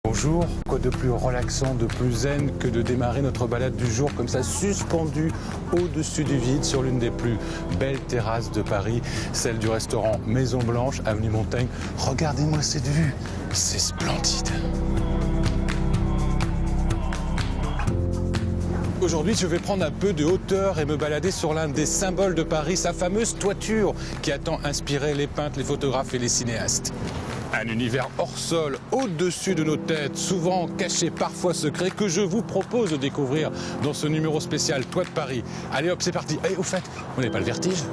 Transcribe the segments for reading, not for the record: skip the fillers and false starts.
Bonjour, quoi de plus relaxant, de plus zen que de démarrer notre balade du jour comme ça, suspendu au-dessus du vide sur l'une des plus belles terrasses de Paris, celle du restaurant Maison Blanche, avenue Montaigne. Regardez-moi cette vue, c'est splendide. Aujourd'hui, je vais prendre un peu de hauteur et me balader sur l'un des symboles de Paris, sa fameuse toiture qui a tant inspiré les peintres, les photographes et les cinéastes. Un univers hors sol, au-dessus de nos têtes, souvent caché, parfois secret, que je vous propose de découvrir dans ce numéro spécial Toit de Paris. Allez hop, c'est parti. Et au fait, on n'a pas le vertige ?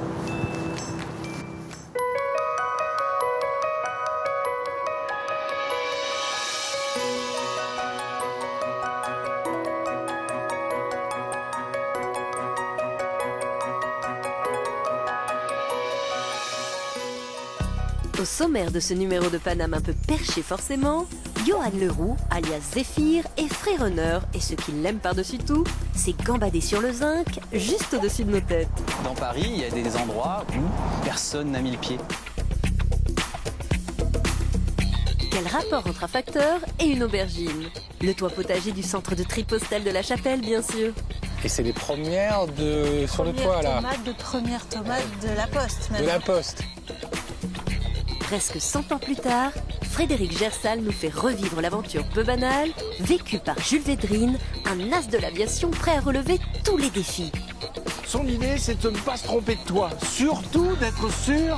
Au sommaire de ce numéro de Paname un peu perché forcément, Johan Leroux, alias Zéphyr, est freerunner et ce qu'il aime par-dessus tout, c'est gambader sur le zinc, juste au-dessus de nos têtes. Dans Paris, il y a des endroits où personne n'a mis le pied. Quel rapport entre un facteur et une aubergine? Le toit potager du centre de tri postal de la Chapelle, bien sûr. Et c'est les premières sur le toit là. Première tomate de la Poste. Même. De la Poste. Presque 100 ans plus tard, Frédéric Gersal nous fait revivre l'aventure peu banale, vécue par Jules Védrine, un as de l'aviation prêt à relever tous les défis. Son idée, c'est de ne pas se tromper de toi. Surtout d'être sûr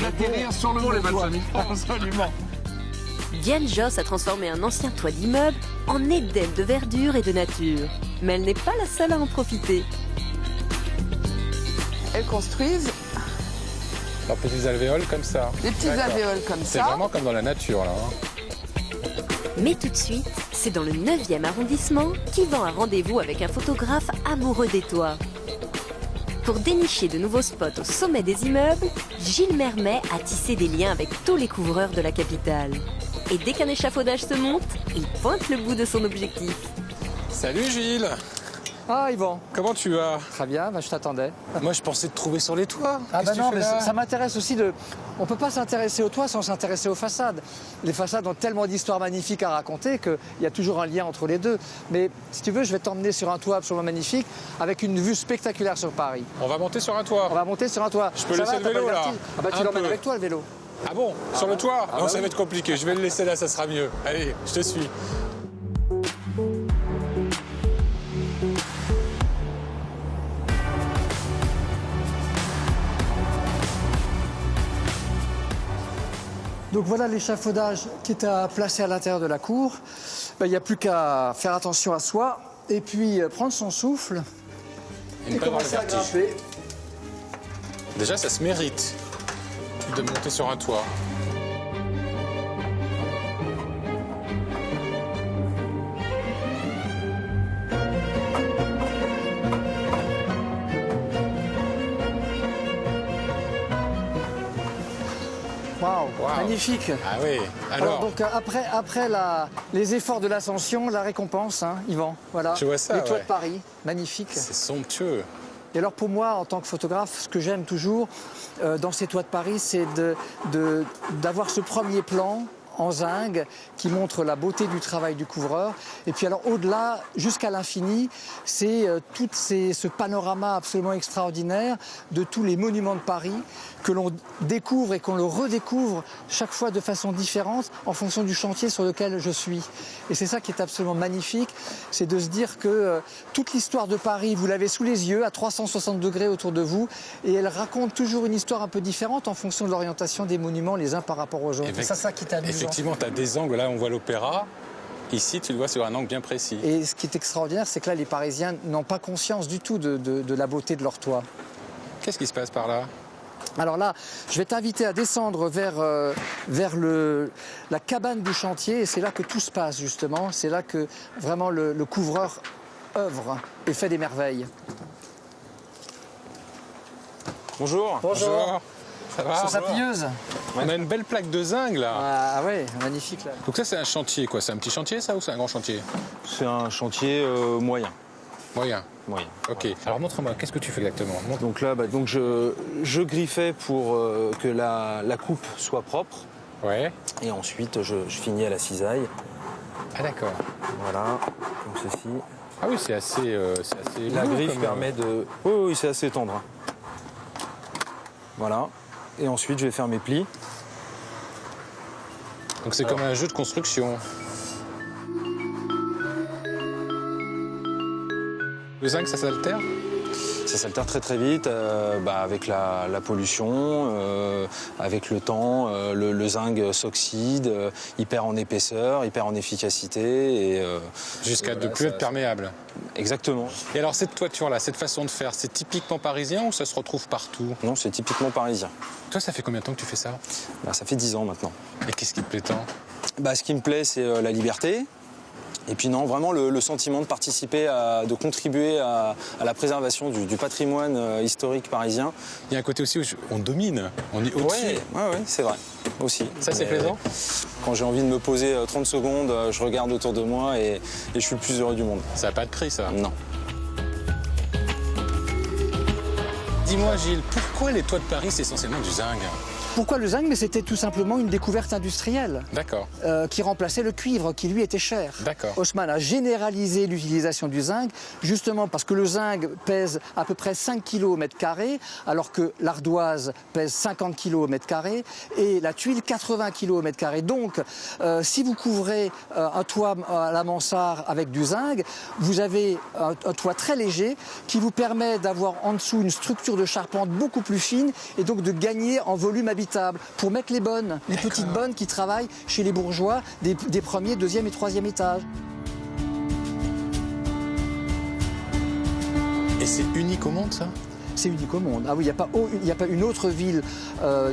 d'atterrir sur le bon toit. Absolument. Diane Joss a transformé un ancien toit d'immeuble en Éden de verdure et de nature. Mais elle n'est pas la seule à en profiter. Elles construisent Leurs petites alvéoles comme ça. des petites D'accord. alvéoles comme C'est ça. vraiment comme dans la nature là. Hein. Mais tout de suite, c'est dans le 9e arrondissement qu'Yvan a rendez-vous avec un photographe amoureux des toits. Pour dénicher de nouveaux spots au sommet des immeubles, Gilles Mermet a tissé des liens avec tous les couvreurs de la capitale. Et dès qu'un échafaudage se monte, il pointe le bout de son objectif. Salut Gilles. Ah, Yvan. Comment tu vas? Très bien, je t'attendais. Moi je pensais te trouver sur les toits. Ah Qu'est-ce bah que tu non, fais mais là ça m'intéresse aussi de... On peut pas s'intéresser au toit sans s'intéresser aux façades. Les façades ont tellement d'histoires magnifiques à raconter qu'il y a toujours un lien entre les deux. Mais si tu veux, je vais t'emmener sur un toit absolument magnifique avec une vue spectaculaire sur Paris. On va monter sur un toit. On va monter sur un toit. Je peux Ça laisser va, le t'as pas vélo, là vertige? Ah bah tu Un l'emmènes peu. avec toi le vélo. Ah bon? Sur le toit? Non, bah ça oui. va être compliqué. Je vais le laisser là, ça sera mieux. Allez, je te suis. Donc voilà l'échafaudage qui est placé à l'intérieur de la cour. Ben, il n'y a plus qu'à faire attention à soi et puis prendre son souffle Et ne et pas avoir le commencer à vertige. grimper. Déjà, ça se mérite de monter sur un toit. Waouh, Waouh. magnifique. Ah oui. Alors donc après les efforts de l'ascension, la récompense, hein, Yvan, voilà. Je vois ça, Les toits ouais. de Paris, magnifique. C'est somptueux. Et alors pour moi, en tant que photographe, ce que j'aime toujours dans ces toits de Paris, c'est d'avoir ce premier plan en zinc qui montre la beauté du travail du couvreur. Et puis alors au-delà, jusqu'à l'infini, c'est ce panorama absolument extraordinaire de tous les monuments de Paris que l'on découvre et qu'on le redécouvre chaque fois de façon différente en fonction du chantier sur lequel je suis. Et c'est ça qui est absolument magnifique, c'est de se dire que toute l'histoire de Paris, vous l'avez sous les yeux, à 360 degrés autour de vous, et elle raconte toujours une histoire un peu différente en fonction de l'orientation des monuments les uns par rapport aux autres. C'est ça qui est amusant. Effectivement, tu as des angles. Là, on voit l'opéra. Ici, tu le vois sur un angle bien précis. Et ce qui est extraordinaire, c'est que là, les Parisiens n'ont pas conscience du tout de la beauté de leur toit. Qu'est-ce qui se passe par là? Alors là, je vais t'inviter à descendre vers la cabane du chantier, et c'est là que tout se passe, justement. C'est là que vraiment le couvreur œuvre et fait des merveilles. Bonjour. Bonjour. Ça va? Sur sa pilleuse. On a une belle plaque de zinc là. Ah ouais, magnifique là. Donc ça, c'est un chantier quoi? C'est un petit chantier ça ou c'est un grand chantier? C'est un chantier moyen. Moyen. Moyen. Ok. Alors montre-moi, qu'est-ce que tu fais exactement? Donc là, je griffais pour que la coupe soit propre. Ouais. Et ensuite, je finis à la cisaille Ah d'accord. Voilà, comme ceci. Ah oui, c'est assez La lourd griffe comme, permet de... Oui, oui, c'est assez tendre. Hein. Voilà. Et ensuite, je vais faire mes plis. Donc c'est comme un jeu de construction. Le zinc, ça s'altère? Ça s'altère très très vite avec la pollution, avec le temps. Le zinc s'oxyde, il perd en épaisseur, il perd en efficacité. Et, Jusqu'à voilà, ne plus être perméable. Exactement. Et alors cette toiture-là, cette façon de faire, c'est typiquement parisien ou ça se retrouve partout? Non, c'est typiquement parisien. Toi, ça fait combien de temps que tu fais ça? Ça fait 10 ans maintenant. Et qu'est-ce qui te plaît tant? Ce qui me plaît, c'est la liberté. Et puis non, vraiment le sentiment de participer, de contribuer à la préservation du patrimoine historique parisien. Il y a un côté aussi où on domine, on est au-dessus. Oui, c'est vrai, aussi. Ça, c'est Mais plaisant? Quand j'ai envie de me poser 30 secondes, je regarde autour de moi et je suis le plus heureux du monde. Ça n'a pas de prix, ça? Non. Dis-moi, Gilles, pourquoi les toits de Paris, c'est essentiellement du zinc? Pourquoi le zinc? Mais c'était tout simplement une découverte industrielle D'accord. qui remplaçait le cuivre, qui lui était cher. D'accord. Haussmann a généralisé l'utilisation du zinc, justement parce que le zinc pèse à peu près 5 kg au mètre carré, alors que l'ardoise pèse 50 kg au mètre carré et la tuile 80 kg au mètre carré. Donc, si vous couvrez un toit à la mansarde avec du zinc, vous avez un toit très léger qui vous permet d'avoir en dessous une structure de charpente beaucoup plus fine et donc de gagner en volume habitable pour mettre les bonnes, les petites bonnes qui travaillent chez les bourgeois des premiers, deuxième et troisième étages. Et c'est unique au monde, ça? C'est unique au monde. Ah oui, il n'y a pas une autre ville,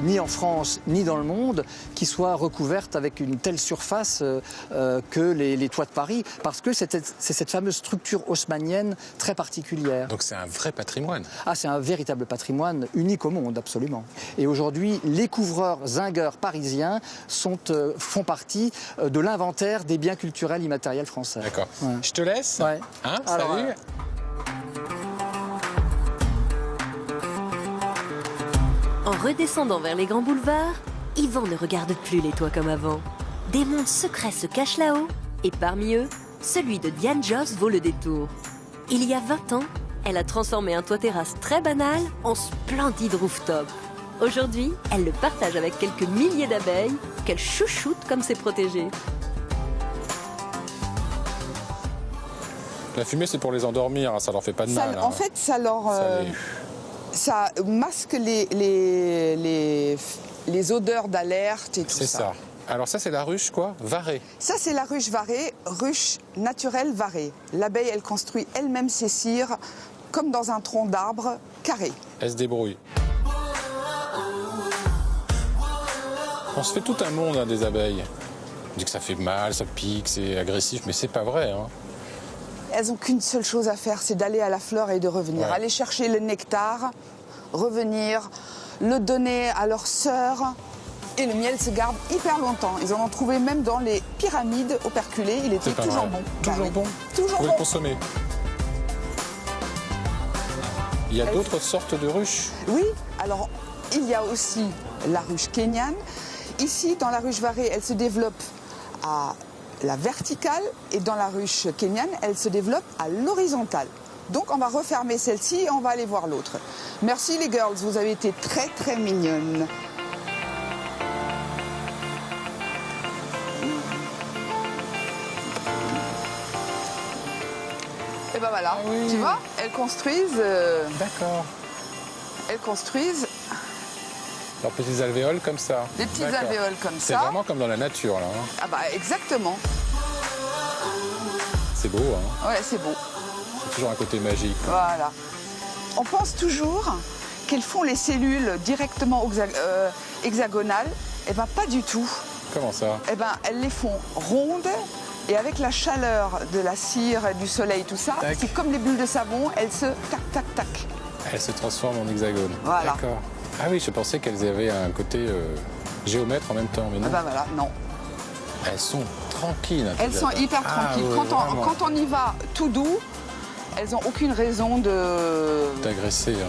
ni en France, ni dans le monde, qui soit recouverte avec une telle surface que les toits de Paris, parce que c'est cette fameuse structure haussmannienne très particulière. Donc c'est un vrai patrimoine. Ah, c'est un véritable patrimoine unique au monde, absolument. Et aujourd'hui, les couvreurs zingueurs parisiens font partie de l'inventaire des biens culturels immatériels français. D'accord. Ouais. Je te laisse. Ouais. Hein, Alors, salut. En redescendant vers les grands boulevards, Yvan ne regarde plus les toits comme avant. Des mondes secrets se cachent là-haut, et parmi eux, celui de Diane Joss vaut le détour. Il y a 20 ans, elle a transformé un toit-terrasse très banal en splendide rooftop. Aujourd'hui, elle le partage avec quelques milliers d'abeilles qu'elle chouchoute comme ses protégés. La fumée, c'est pour les endormir, hein, ça leur fait pas de Ça, mal. en fait, ça leur... ça masque les odeurs d'alerte et tout ça. C'est ça. Alors ça, c'est la ruche, quoi? Varée. Ça, c'est la ruche varée, ruche naturelle varée. L'abeille, elle construit elle-même ses cires comme dans un tronc d'arbre carré. Elle se débrouille. On se fait tout un monde, hein, des abeilles. On dit que ça fait mal, ça pique, c'est agressif, mais c'est pas vrai. Hein. Elles n'ont qu'une seule chose à faire, c'est d'aller à la fleur et de revenir. Ouais. Aller chercher le nectar, revenir, le donner à leurs sœurs. Et le miel se garde hyper longtemps. Ils en ont trouvé même dans les pyramides operculées. Il était C'est pas toujours vrai. bon. Toujours oui. bon. Toujours Vous pouvez bon. le consommer. Il y a d'autres sortes de ruches. Oui, alors il y a aussi la ruche kenyane. Ici, dans la ruche varée, elle se développe à la verticale et dans la ruche kenyane, elle se développe à l'horizontale. Donc on va refermer celle-ci et on va aller voir l'autre. Merci les girls, vous avez été très très mignonnes. Et ben voilà, oui. tu vois, elles construisent, D'accord. Leurs petits alvéoles comme ça. des petites D'accord. alvéoles comme C'est ça. vraiment comme dans la nature, là. Hein. Ah bah exactement. C'est beau, hein. Ouais, c'est beau. C'est toujours un côté magique. Voilà. On pense toujours qu'elles font les cellules directement hexagonales. Eh ben pas du tout. Comment ça? Eh ben elles les font rondes et avec la chaleur de la cire, du soleil, tout ça, Tac. c'est comme les bulles de savon, elles se tac tac tac. Elles se transforment en hexagone. Voilà. D'accord. Ah oui, je pensais qu'elles avaient un côté géomètre en même temps, mais non. Ah ben voilà, non. Elles sont tranquilles. Elles sont hyper Ah, tranquilles. ouais, vraiment. Quand on y va tout doux, elles n'ont aucune raison de... D'agresser, ouais.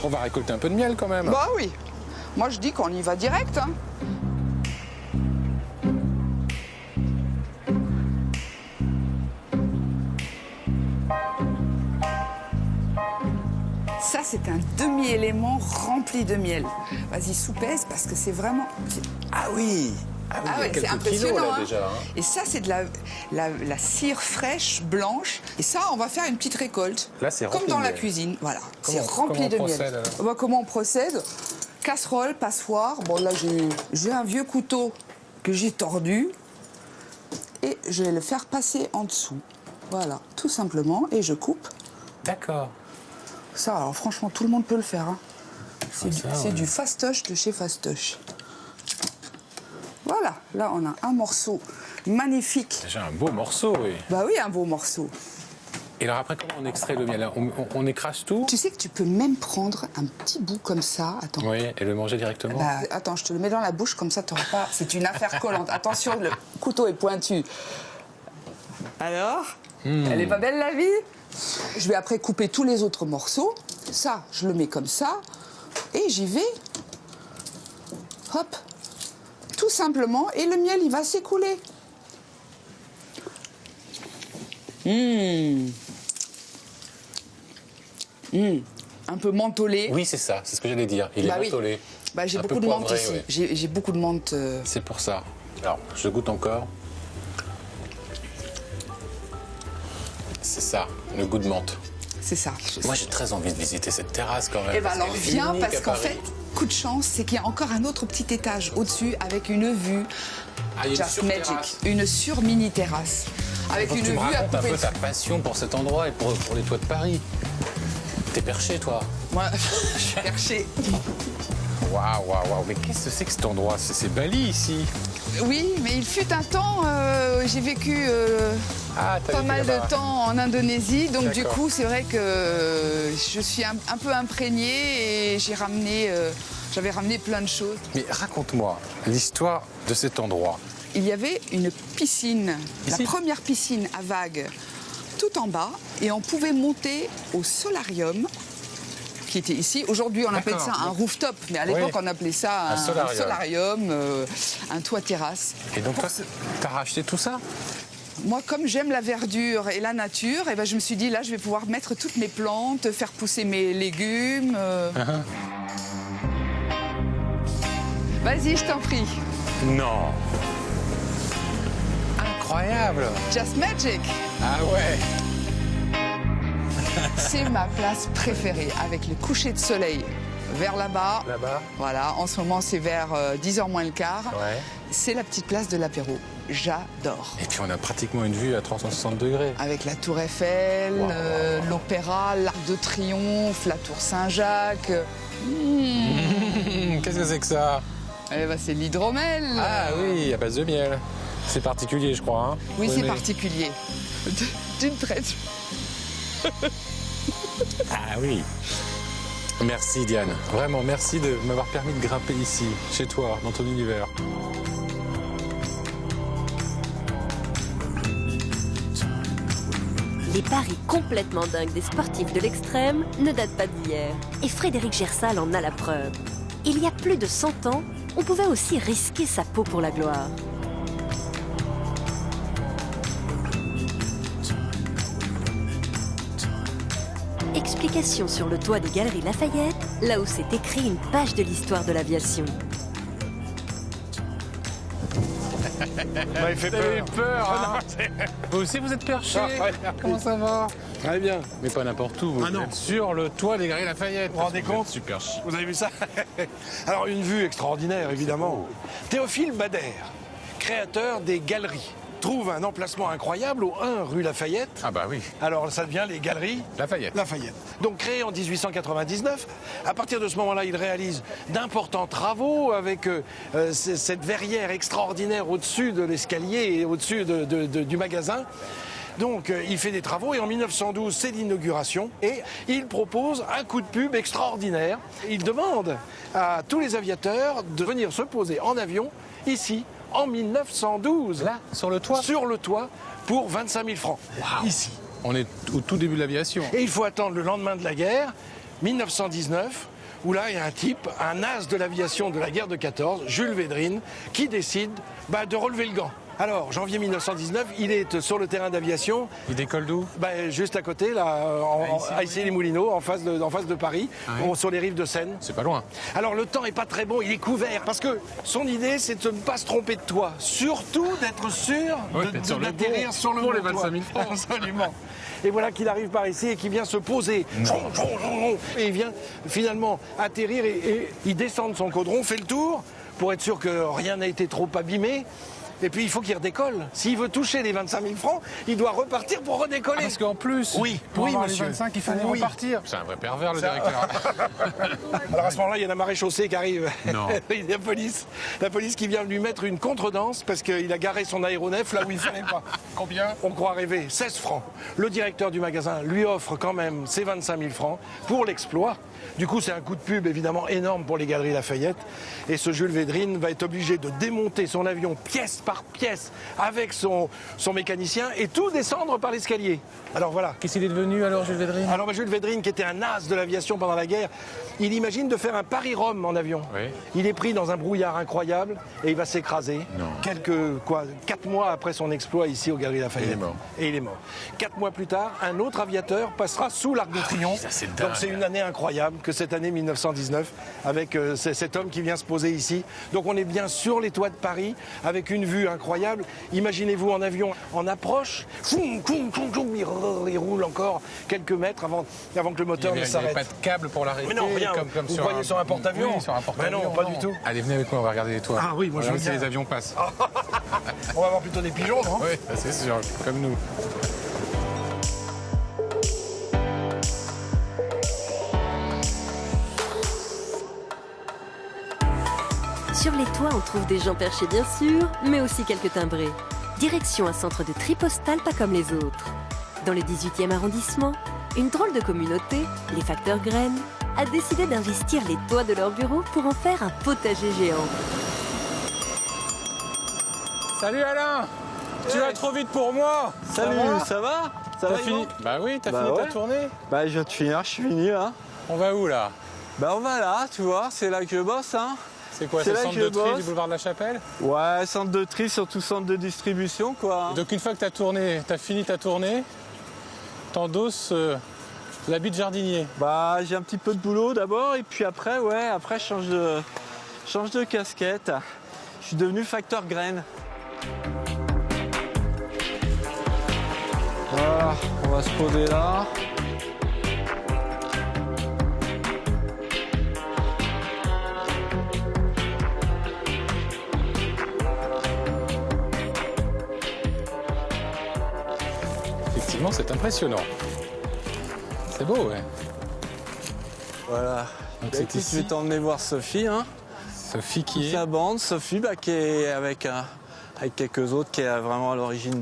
On va récolter un peu de miel quand même. Bah oui. Moi je dis qu'on y va direct. Hein. Ça, c'est un demi-élément rempli de miel. Vas-y, soupèse, parce que c'est vraiment... Ah oui. Ah il y a ouais, c'est quelques impressionnant. kilos, là, Hein. déjà, hein. Et ça, c'est de la cire fraîche, blanche. Et ça, on va faire une petite récolte. Là, c'est rempli comme dans de la miel. cuisine. Voilà, c'est Comment rempli on de procède, miel. alors Comment on procède? Casserole, passoire. Bon, là, j'ai un vieux couteau que j'ai tordu. Et je vais le faire passer en dessous. Voilà, tout simplement. Et je coupe. D'accord. Ça, alors franchement, tout le monde peut le faire. Hein. C'est ouais. du fastoche de chez Fastoche. Voilà, là, on a un morceau magnifique. Déjà un beau morceau, oui. Bah oui, un beau morceau. Et alors après, comment on extrait le miel? On écrase tout? Tu sais que tu peux même prendre un petit bout comme ça. Attends. Oui, et le manger directement? Bah, attends, je te le mets dans la bouche, comme ça, tu n'auras pas... C'est une affaire collante. Attention, le couteau est pointu. Alors Elle est pas belle, la vie? Je vais après couper tous les autres morceaux. Ça, je le mets comme ça. Et j'y vais. Hop. Tout simplement. Et le miel, il va s'écouler. Un peu mentholé. Oui, c'est ça, c'est ce que j'allais dire. Il Bah est oui. mentholé. Bah, j'ai Un peu beaucoup de menthe poivré, ici. ouais. J'ai beaucoup de menthe. C'est pour ça. Alors, je goûte encore. C'est ça, le goût de menthe. C'est ça. Moi, j'ai très envie de visiter cette terrasse quand même. Eh ben parce alors qu'elle est viens, unique parce à qu'en Paris. fait, coup de chance, c'est qu'il y a encore un autre petit étage au-dessus avec une vue Ah, il y a une just surterrasse. magic, une sur-mini terrasse. Avec Faut que une tu me vue à racontes un couper peu le ta feu. passion pour cet endroit et pour les toits de Paris. T'es perché, toi? Moi, je suis perchée. Waouh, waouh, waouh. Mais qu'est-ce que c'est que cet endroit? C'est Bali, ici. Oui, mais il fut un temps, j'ai vécu Ah, t'as pas vécu mal là-bas. de temps en Indonésie, donc du D'accord. coup, c'est vrai que je suis un peu imprégnée et j'avais ramené plein de choses. Mais raconte-moi l'histoire de cet endroit. Il y avait une piscine, Ici? la première piscine à vagues, tout en bas, et on pouvait monter au solarium qui était ici. Aujourd'hui, on appelle ça un rooftop, mais à l'époque, Oui. on appelait ça un solarium, un toit terrasse. Et donc, toi, t'as racheté tout ça? Moi, comme j'aime la verdure et la nature, eh ben, je me suis dit, là, je vais pouvoir mettre toutes mes plantes, faire pousser mes légumes. Vas-y, je t'en prie. Non. Incroyable. Just magic. Ah ouais. C'est ma place préférée, avec le coucher de soleil vers là-bas. Là-bas. Voilà, en ce moment, c'est vers 10h moins le quart. Ouais. C'est la petite place de l'apéro. J'adore. Et puis on a pratiquement une vue à 360 degrés. Avec la Tour Eiffel, l'Opéra, l'Arc de Triomphe, la Tour Saint-Jacques. Qu'est-ce que c'est que ça? Eh ben, c'est l'hydromel. Ah oui, à base de miel. C'est particulier, je crois. Hein. Oui, c'est mais- particulier. D'une traite. Ah oui. Merci Diane. Vraiment, merci de m'avoir permis de grimper ici, chez toi, dans ton univers. Les paris complètement dingues des sportifs de l'extrême ne datent pas d'hier. Et Frédéric Gersal en a la preuve. Il y a plus de 100 ans, on pouvait aussi risquer sa peau pour la gloire. Explication sur le toit des Galeries Lafayette, là où s'est écrit une page de l'histoire de l'aviation. Il fait peur. Vous aussi, vous êtes perché? Comment ça va? Très bien. Mais pas n'importe où. Ah Vous non. êtes sur le toit des Galeries Lafayette. Vous vous rendez compte? Super chic. Vous avez vu ça? Alors, une vue extraordinaire, évidemment. Théophile Bader, créateur des Galeries, trouve un emplacement incroyable au 1 rue Lafayette. Ah bah oui. Alors, ça devient les Galeries Lafayette. Lafayette. Donc, créé en 1899, à partir de ce moment-là, il réalise d'importants travaux avec cette verrière extraordinaire au-dessus de l'escalier et au-dessus du magasin. Donc, il fait des travaux et en 1912, c'est l'inauguration et il propose un coup de pub extraordinaire. Il demande à tous les aviateurs de venir se poser en avion ici en 1912. Là, sur le toit? Sur le toit pour 25 000 francs. Ici. On est au tout début de l'aviation. Et il faut attendre le lendemain de la guerre, 1919, où là, il y a un type, un as de l'aviation de la guerre de 14, Jules Védrine, qui décide de relever le gant. Alors, janvier 1919, il est sur le terrain d'aviation. Il décolle d'où? Juste à côté, là, à Issy-les-Moulineaux, en face de Paris, sur les rives de Seine. C'est pas loin. Alors, le temps est pas très bon, il est couvert. Parce que son idée, c'est de ne pas se tromper de toit. Surtout d'être sûr d'atterrir sur le bon les 25 000 francs. Absolument. Et voilà qu'il arrive par ici et qu'il vient se poser. Et il vient finalement atterrir et il descend de son caudron, fait le tour pour être sûr que rien n'a été trop abîmé. Et puis il faut qu'il redécolle. S'il veut toucher les 25 000 francs, il doit repartir pour redécoller. Parce qu'en plus, oui, pour avoir monsieur. les 25, il fallait repartir. C'est un vrai pervers, le directeur. Alors à ce moment-là, il y a la maréchaussée qui arrive. Non. La police qui vient lui mettre une contredanse parce qu'il a garé son aéronef là où il ne fallait pas. Combien? On croit rêver, 16 francs. Le directeur du magasin lui offre quand même ses 25 000 francs pour l'exploit. Du coup, c'est un coup de pub évidemment énorme pour les Galeries Lafayette. Et ce Jules Védrine va être obligé de démonter son avion pièce par pièce avec son mécanicien et tout descendre par l'escalier. Alors voilà. Qu'est-ce qu'il est devenu alors, Jules Védrine? Alors Jules Védrine, qui était un as de l'aviation pendant la guerre, il imagine de faire un Paris-Rome en avion. Oui. Il est pris dans un brouillard incroyable et il va s'écraser. Non. 4 mois après son exploit ici aux Galeries Lafayette. Il est mort. Et il est mort. 4 mois plus tard, un autre aviateur passera sous l'Arc de Triomphe. ça, c'est dingue. Donc c'est une année incroyable que cette année 1919 avec cet homme qui vient se poser ici. Donc on est bien sur les toits de Paris avec une vue incroyable. Imaginez-vous en avion en approche. Il roule encore quelques mètres avant que le moteur ne Il n'y s'arrête. avait pas de câble pour l'arrêter. Mais non, rien. Comme Vous croyez sur un porte-avions? Oui, sur un porte-avions. Mais non, pas du tout. Allez, venez avec moi, on va regarder les toits. Ah oui, moi, je veux si bien. les avions passent. On va avoir plutôt des pigeons, non? Oui, c'est sûr, comme nous. Sur les toits, on trouve des gens perchés bien sûr, mais aussi quelques timbrés. Direction un centre de tri postal pas comme les autres. Dans le 18e arrondissement, une drôle de communauté, les facteurs graines, a décidé d'investir les toits de leur bureau pour en faire un potager géant. Salut Alain! Tu vas trop vite pour moi! Salut, ça va? Ça T'as va, fini? Yvan? Bah oui, t'as Bah fini ta ouais. tournée? Bah je viens de finir, je suis fini là. On va où là? Bah on va là, tu vois, c'est là que je bosse hein. C'est quoi, C'est c'est le là centre que de je tri bosse. du boulevard de la Chapelle? Ouais, centre de tri, surtout centre de distribution quoi. Donc une fois que t'as fini ta tournée, t'endosses l'habit de jardinier. Bah j'ai un petit peu de boulot d'abord et puis après je change de casquette. Je suis devenu facteur graines. Voilà, on va se poser là. Effectivement, c'est impressionnant. C'est beau, ouais. Voilà. Donc Bah, c'est écoute, ici. je vais t'emmener voir Sophie hein. Sophie qui est... Sa bande, Sophie, qui est avec quelques autres, qui est vraiment à l'origine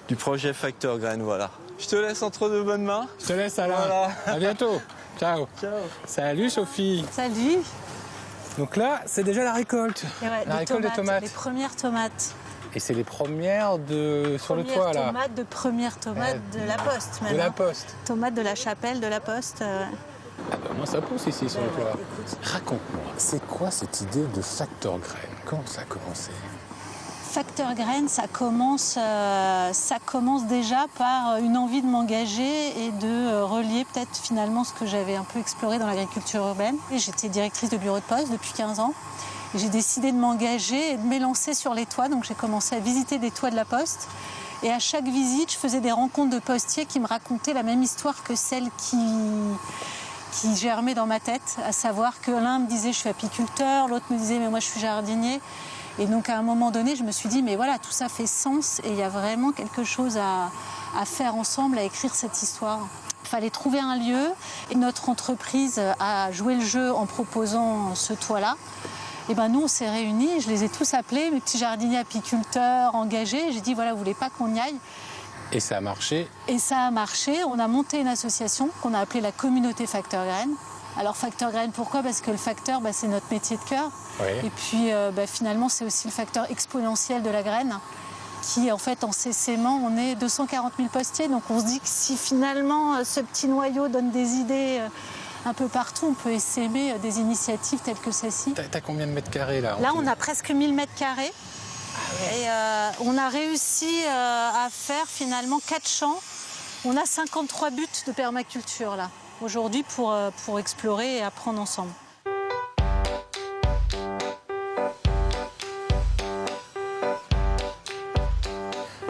du projet Facteur Graines, voilà. Je te laisse entre de bonnes mains. Je te laisse Alain. Voilà. À bientôt. Ciao. Ciao. Salut Sophie. Salut. Donc là, c'est déjà la récolte. Et ouais, La des récolte des tomates. Les premières tomates. Et c'est les premières sur le toit là. Premières tomates de la Poste De maintenant. la Poste. Tomates de la Chapelle, de la Poste. Ah bah, moi ça pousse ici sur le toit. Raconte-moi, c'est quoi cette idée de Facteur Graines? Comment ça a commencé? Facteur Graines, ça commence déjà par une envie de m'engager et de relier peut-être finalement ce que j'avais un peu exploré dans l'agriculture urbaine. J'étais directrice de bureau de poste depuis 15 ans. J'ai décidé de m'engager et de m'élancer sur les toits. Donc j'ai commencé à visiter des toits de la Poste. Et à chaque visite, je faisais des rencontres de postiers qui me racontaient la même histoire que celle qui germait dans ma tête. À savoir que l'un me disait je suis apiculteur, l'autre me disait mais moi je suis jardinier. Et donc à un moment donné, je me suis dit mais voilà, tout ça fait sens et il y a vraiment quelque chose à faire ensemble, à écrire cette histoire. Il fallait trouver un lieu. Et notre entreprise a joué le jeu en proposant ce toit-là. Et ben nous, on s'est réunis, je les ai tous appelés, mes petits jardiniers apiculteurs engagés. J'ai dit, voilà, vous voulez pas qu'on y aille? Et ça a marché. Et ça a marché. On a monté une association qu'on a appelée la communauté Facteur Graines. Alors Facteur Graines, pourquoi? Parce que le facteur, c'est notre métier de cœur. Oui. Et puis finalement, c'est aussi le facteur exponentiel de la graine. Qui, en fait, en s'essaimant, on est 240 000 postiers. Donc on se dit que si finalement ce petit noyau donne des idées un peu partout, on peut essaimer des initiatives telles que celle-ci. T'as combien de mètres carrés là? Là, on a presque 1000 mètres carrés. Et on a réussi à faire finalement 4 champs. On a 53 buts de permaculture là, aujourd'hui pour explorer et apprendre ensemble.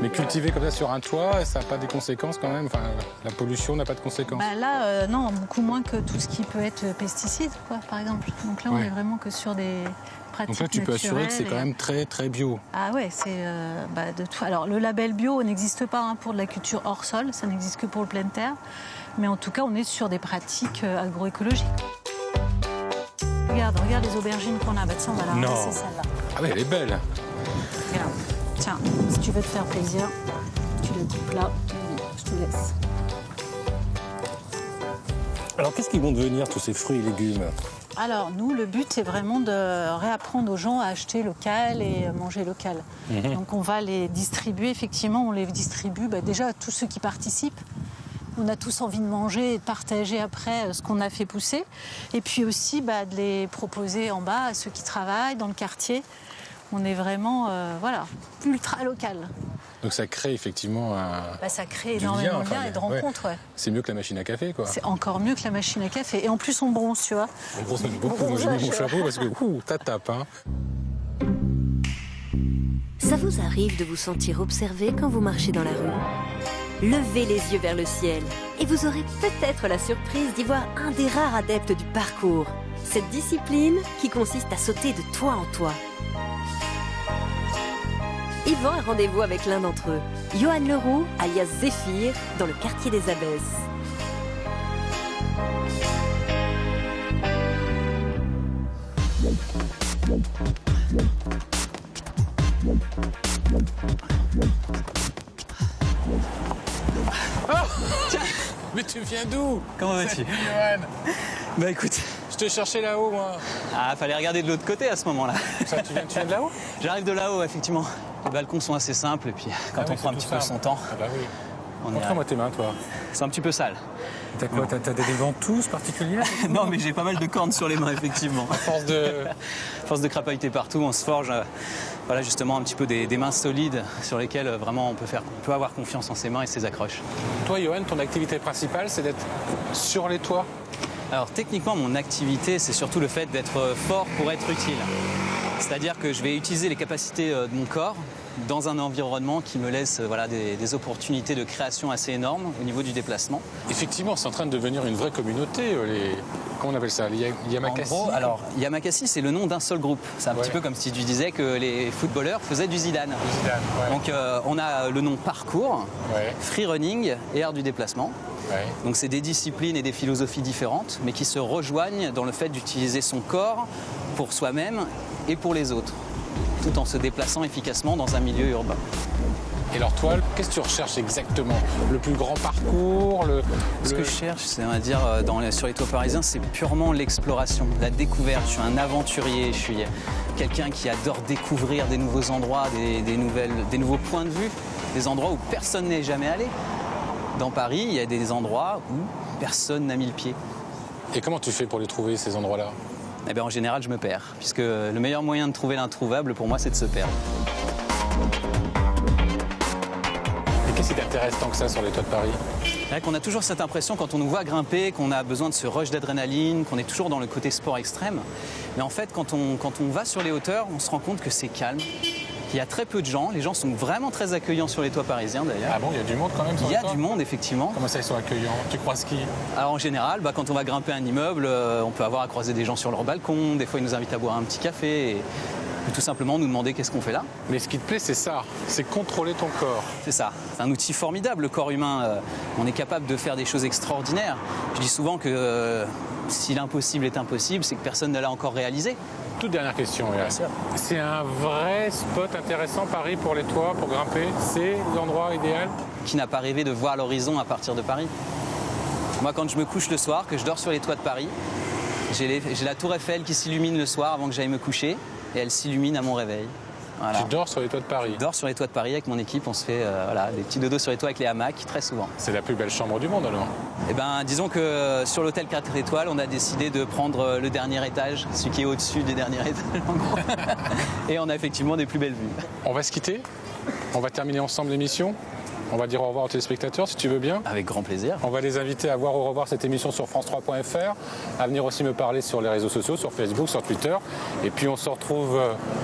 Mais cultiver comme ça sur un toit, ça n'a pas des conséquences quand même? Enfin, la pollution n'a pas de conséquences? Bah là, non, beaucoup moins que tout ce qui peut être pesticides, quoi, par exemple. Donc là, on Ouais. est vraiment que sur des pratiques. Donc là, tu peux assurer que c'est quand même très très bio. Ah ouais, c'est de tout. Alors le label bio n'existe pas hein, pour de la culture hors sol, ça n'existe que pour le plein terre. Mais en tout cas, on est sur des pratiques agroécologiques. Regarde les aubergines qu'on a. Bah tiens, on va la Non. ramasser celle-là. Ah oui, elle est belle. Regarde. Tiens, si tu veux te faire plaisir, tu les coupes là. Je te laisse. Alors qu'est-ce qu'ils vont devenir tous ces fruits et légumes? Alors nous, le but, c'est vraiment de réapprendre aux gens à acheter local et manger local. Donc on va les distribuer, effectivement, on les distribue déjà à tous ceux qui participent. On a tous envie de manger et de partager après ce qu'on a fait pousser. Et puis aussi de les proposer en bas à ceux qui travaillent dans le quartier. On est vraiment ultra local. Donc ça crée effectivement Ça crée du énormément de lien, liens et de rencontres. Ouais. C'est mieux que la machine à café, quoi. C'est encore mieux que la machine à café. Et en plus, on bronze, tu vois. On bronze même beaucoup. Moi, j'ai mis mon chapeau parce que ça tape. Hein. Ça vous arrive de vous sentir observé quand vous marchez dans la rue? Levez les yeux vers le ciel et vous aurez peut-être la surprise d'y voir un des rares adeptes du parcours. Cette discipline qui consiste à sauter de toit en toit. Yvan a rendez-vous avec l'un d'entre eux, Johan Leroux, alias Zéphyr, dans le quartier des Abbesses. Oh mais tu viens d'où? Comment vas-tu? Salut, Johan. Bah écoute, Je te cherchais là-haut, moi. fallait regarder de l'autre côté à ce moment-là. Ça, tu viens de là-haut? J'arrive de là-haut, effectivement. Les balcons sont assez simples et puis quand on prend un petit peu son temps, Ah bah oui. on est Montre-moi tes mains, toi. c'est un petit peu sale. T'as quoi? T'as des ventouses particulières? Non, mais j'ai pas mal de cornes sur les mains, effectivement. À force de... À force de crapahuter partout, on se forge justement un petit peu des mains solides sur lesquelles vraiment on peut avoir confiance en ses mains et ses accroches. Toi, Johan, ton activité principale, c'est d'être sur les toits? Alors techniquement, mon activité, c'est surtout le fait d'être fort pour être utile. C'est-à-dire que je vais utiliser les capacités de mon corps dans un environnement qui me laisse des opportunités de création assez énormes au niveau du déplacement. Effectivement, c'est en train de devenir une vraie communauté. Comment on appelle ça? Yamakasi? En gros, alors Yamakasi, c'est le nom d'un seul groupe. C'est un Ouais. petit peu comme si tu disais que les footballeurs faisaient du Zidane. Zidane, ouais. Donc on a le nom parcours, Ouais. free running et art du déplacement. Ouais. Donc c'est des disciplines et des philosophies différentes, mais qui se rejoignent dans le fait d'utiliser son corps pour soi-même et pour les autres, tout en se déplaçant efficacement dans un milieu urbain. Et alors toi, qu'est-ce que tu recherches exactement? Le plus grand parcours? Ce que je cherche, c'est, on va dire, sur les toits parisiens, c'est purement l'exploration, la découverte. Je suis un aventurier, je suis quelqu'un qui adore découvrir des nouveaux endroits, des nouveaux points de vue, des endroits où personne n'est jamais allé. Dans Paris, il y a des endroits où personne n'a mis le pied. Et comment tu fais pour les trouver, ces endroits-là? Eh bien, en général, je me perds, puisque le meilleur moyen de trouver l'introuvable, pour moi, c'est de se perdre. Et qu'est-ce qui t'intéresse tant que ça sur les toits de Paris? C'est vrai qu'on a toujours cette impression, quand on nous voit grimper, qu'on a besoin de ce rush d'adrénaline, qu'on est toujours dans le côté sport extrême. Mais en fait, quand on va sur les hauteurs, on se rend compte que c'est calme. Il y a très peu de gens. Les gens sont vraiment très accueillants sur les toits parisiens, d'ailleurs. Ah bon, il y a du monde quand même sur Il y les a toits? du monde, effectivement. Comment ça, ils sont accueillants? Tu croises qui? Alors en général, quand on va grimper un immeuble, on peut avoir à croiser des gens sur leur balcon. Des fois, ils nous invitent à boire un petit café et tout simplement nous demander qu'est-ce qu'on fait là. Mais ce qui te plaît, c'est ça, c'est contrôler ton corps. C'est ça. C'est un outil formidable, le corps humain. On est capable de faire des choses extraordinaires. Je dis souvent que si l'impossible est impossible, c'est que personne ne l'a encore réalisé. Toute dernière question, Johan. sûr. C'est un vrai spot intéressant, Paris, pour les toits, pour grimper? C'est l'endroit idéal? Qui n'a pas rêvé de voir l'horizon à partir de Paris? Moi, quand je me couche le soir, que je dors sur les toits de Paris, j'ai la tour Eiffel qui s'illumine le soir avant que j'aille me coucher, et elle s'illumine à mon réveil. Voilà. Tu dors sur les toits de Paris. Je dors sur les toits de Paris avec mon équipe, on se fait voilà, des petits dodos sur les toits avec les hamacs, très souvent. C'est la plus belle chambre du monde alors. Eh ben, disons que sur l'hôtel 4 étoiles, on a décidé de prendre le dernier étage, celui qui est au-dessus du dernier étage en gros. Et on a effectivement des plus belles vues. On va se quitter. On va terminer ensemble l'émission. On va dire au revoir aux téléspectateurs si tu veux bien. Avec grand plaisir. On va les inviter à voir au revoir cette émission sur France3.fr, à venir aussi me parler sur les réseaux sociaux, sur Facebook, sur Twitter. Et puis on se retrouve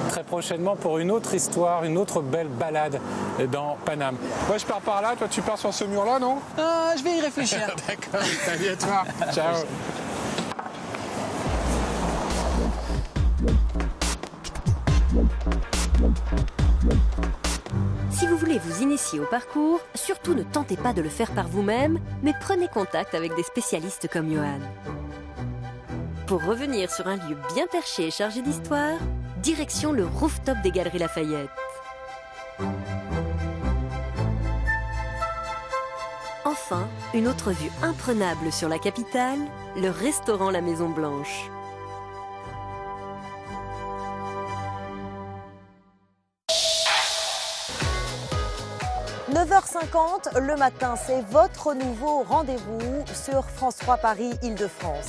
très prochainement pour une autre histoire, une autre belle balade dans Paname. Moi je pars par là, toi tu pars sur ce mur-là, non? Je vais y réfléchir. D'accord, salut à toi. Ciao. Si vous voulez vous initier au parcours, surtout ne tentez pas de le faire par vous-même, mais prenez contact avec des spécialistes comme Johan. Pour revenir sur un lieu bien perché et chargé d'histoire, direction le rooftop des Galeries Lafayette. Enfin, une autre vue imprenable sur la capitale, le restaurant La Maison Blanche. « 9h50 le matin, c'est votre nouveau rendez-vous sur France 3 Paris Île-de-France.